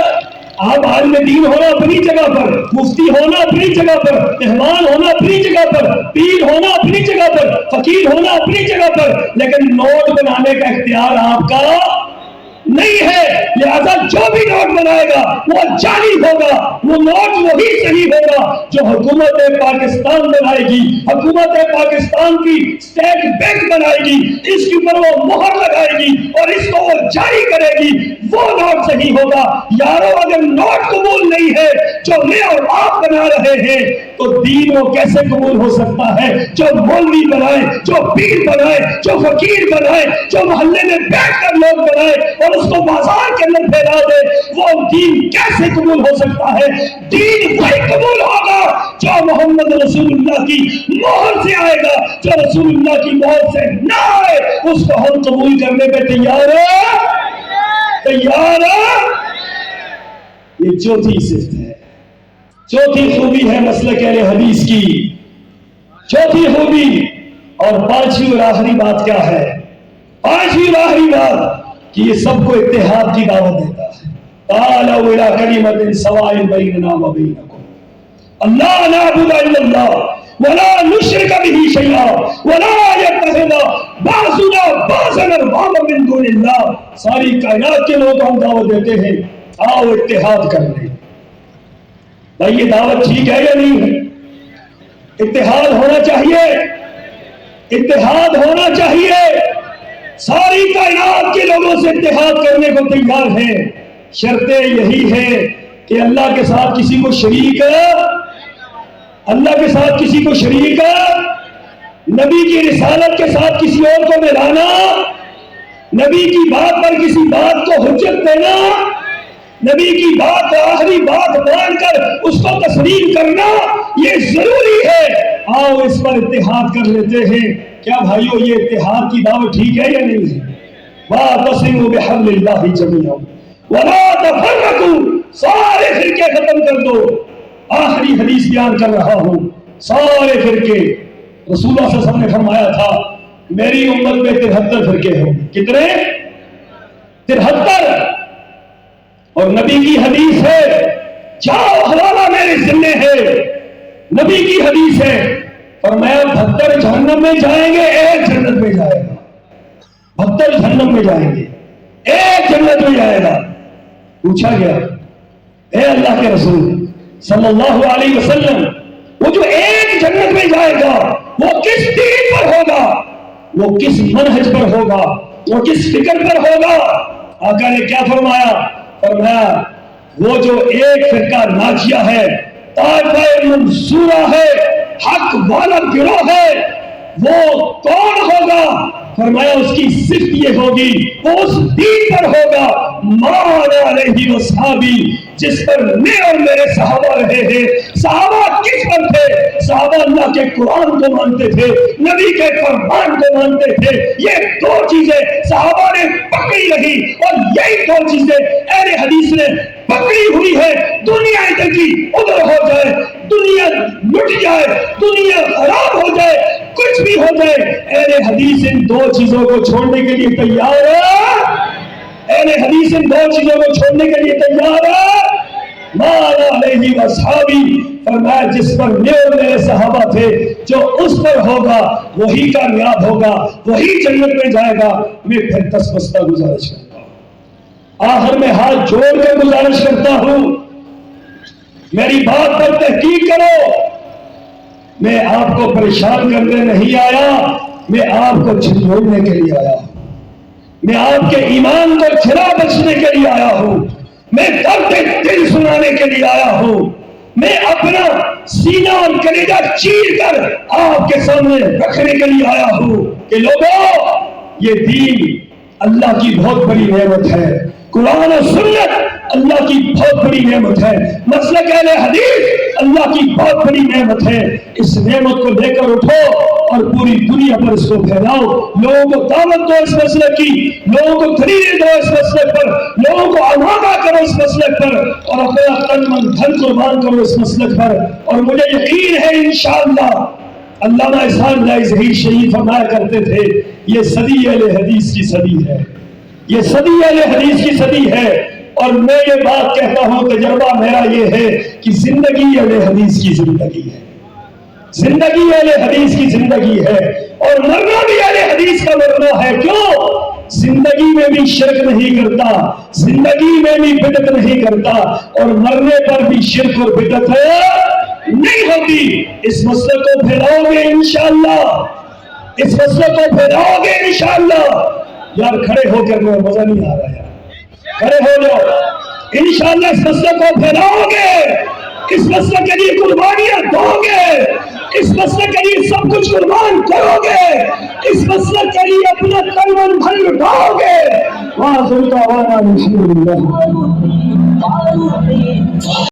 آپ عالم دین ہونا اپنی جگہ پر، مفتی ہونا اپنی جگہ پر، مہمان ہونا اپنی جگہ پر، پیر ہونا اپنی جگہ پر، فقیر ہونا اپنی جگہ پر، لیکن نوٹ بنانے کا اختیار آپ کا نہیں ہے، لہذا جو بھی نوٹ بنائے گا وہ جعلی ہوگا، وہ نوٹ وہی صحیح ہوگا جو حکومت پاکستان بنائے گی، حکومت پاکستان کی اسٹیٹ بینک بنائے گی، اس کے اوپر وہ مہر لگائے گی اور اس کو وہ جاری کرے گی، وہ نوٹ صحیح ہوگا۔ یارو اگر نوٹ قبول نہیں ہے جو میں اور آپ بنا رہے ہیں تو دین وہ کیسے قبول ہو سکتا ہے؟ جو مولوی بنائے، جو پیر بنائے، جو فقیر بنائے، جو محلے میں بیٹھ کر لوگ بنائے اور اس کو بازار کے اندر پھیلا دے، وہ دین کیسے قبول ہو سکتا ہے؟ دین وہی قبول ہوگا جو محمد رسول اللہ کی مہر سے آئے گا، جو رسول اللہ کی مہر سے نہ آئے اس کو ہم قبول کرنے پہ تیار ہیں، تیار ہیں۔ یہ چوتھی صفت ہے، چوتھی خوبی ہے مسلک اہل حدیث کی، چوتھی خوبی۔ اور پانچویں اور آخری بات کیا ہے؟ پانچویں اور آخری بات کہ یہ سب کو اتحاد کی دعوت دیتا ہے۔ تعالوا الی کلمۃ سواء بیننا وبینکم الا نعبد الا اللہ ولا نشرک به شیئا ولا یتخذ بعضنا بعضا اربابا من دون اللہ۔ ساری کائنات کے لوگ ہم دعوت دیتے ہیں آؤ اتحاد کر لیں۔ بھائی یہ دعوت ٹھیک ہے یا نہیں ہے؟ اتحاد ہونا چاہیے، اتحاد ہونا چاہیے، ساری کائنات کے لوگوں سے اتحاد کرنے کو تیار ہیں، شرط یہی ہے کہ اللہ کے ساتھ کسی کو شریک، اللہ کے ساتھ کسی کو شریک، نبی کی رسالت کے ساتھ کسی اور کو ملانا، نبی کی بات پر کسی بات کو حجت دینا، نبی کی بات آخری بات مان کر اس کو تسلیم کرنا، یہ ضروری ہے۔ آؤ اس پر اتحاد کر لیتے ہیں۔ کیا بھائیو یہ اتحاد کی دعوت ٹھیک ہے یا نہیں ہے؟ وَاعْتَصِمُوا بِحَبْلِ اللَّهِ جَمِيعًا وَلَا تَفَرَّقُوا، سارے فرقے ختم کر دو۔ آخری حدیث بیان کر رہا ہوں، سارے فرقے، رسول اللہ صلی اللہ علیہ وسلم نے فرمایا تھا میری امت میں 73 فرقے ہوں۔ کتنے؟ 73۔ اور نبی کی حدیث ہے، جاؤ حوالہ میرے ذمے ہے، نبی کی حدیث ہے، فرمایا 72 جہنم میں جائیں گے، ایک جنت میں جائے گا. 72 جہنم میں جائیں گے، ایک جنت میں جائے گا. پوچھا گیا اے اللہ کے رسول صلی اللہ علیہ وسلم، وہ جو ایک جنت میں جائے گا وہ کس دین پر ہوگا، وہ کس منہج پر ہوگا، وہ کس فکر پر ہوگا؟ آقا نے کیا فرمایا؟ فرمایا وہ جو ایک فرقہ ناجیہ ہے، طائفہ منصورہ ہے، حق والا گروہ ہے، وہ کون ہوگا؟ فرمایا اس کی صفت یہ ہوگی، وہ اس دین پر ہوگا مانا علیہ وصحابی، جس پر میں اور میرے صحابہ رہے ہیں. صحابہ کس پر تھے؟ صحابہ اللہ کے قرآن کو مانتے تھے، نبی کے فرمان کو مانتے تھے. یہ دو چیزیں صحابہ نے پکڑی رہی، اور یہی دو چیزیں اہل حدیث نے پکڑی ہوئی ہے. دنیا ادھر کی ادھر ہو جائے، دنیا لٹ جائے، دنیا خراب ہو جائے، کچھ بھی ہو جائے، اہل حدیث ان دو چیزوں کو چھوڑنے کے لیے تیار ہے. اہل حدیث ان دو چیزوں کو چھوڑنے کے لیے تیار ہے. مانا علیہ وصحابی، فرمایا جس پر میں اور میرے صحابہ تھے، جو اس پر ہوگا وہی کامیاب ہوگا، وہی جنت میں جائے گا. میں پھر دستبستہ گزارش کرتا ہوں، آخر میں ہاتھ جوڑ کر گزارش کرتا ہوں، میری بات پر تحقیق کرو. میں آپ کو پریشان کرنے نہیں آیا، میں آپ کو جھنجھوڑنے کے لیے آیا ہوں. میں آپ کے ایمان کو چھڑا بچنے کے لیے آیا ہوں. میں درد دل سنانے کے لیے آیا ہوں. میں اپنا سینہ اور کلیجہ چیر کر آپ کے سامنے رکھنے کے لیے آیا ہوں کہ لوگوں، یہ دین اللہ کی بہت بڑی نعمت ہے، قرآن و سنت اللہ کی بہت بڑی نعمت ہے، مسلک اہل حدیث اللہ کی بہت بڑی نعمت ہے. اس نعمت کو لے کر اٹھو اور پوری دنیا پر اس کو پھیلاؤ. لوگوں کو دعوت دو اس مسلک کی، لوگوں کو دلیل دو اس مسلک پر، لوگوں کو آمادہ کرو اس مسلک پر، اور اپنا تن من دھن قربان کرو اس مسلک پر. اور مجھے یقین ہے انشاءاللہ علامہ احسان اللہ ظہیر شہید فرمایا کرتے تھے، یہ صدی اہل حدیث کی صدی ہے، یہ صدی اہل حدیث کی صدی ہے. اور میں یہ بات کہتا ہوں، تجربہ میرا یہ ہے کہ زندگی اہل حدیث کی زندگی ہے، زندگی اہل حدیث کی زندگی ہے، اور مرنا بھی اہل حدیث کا مرنا ہے. کیوں؟ زندگی میں بھی شرک نہیں کرتا، زندگی میں بھی بدعت نہیں کرتا، اور مرنے پر بھی شرک اور بدعت نہیں ہوتی. اس مسئلے کو پھیلاؤ گے انشاءاللہ، اس مسئلے کو پھیلاؤ گے انشاءاللہ. یار کھڑے ہو کر مجھے مزہ نہیں آ رہا ہے، کھڑے ہو جاؤ. انشاءاللہ اس مسئلے کو پھیلاؤ گے، اس مسئلے کے لیے قربانیاں دو گے، اس مسئلے کے لیے سب کچھ قربان کرو گے، اس مسئلے کے لیے اپنا تن من دھن لٹاؤ گے. وآخر دعوانا الحمدللہ.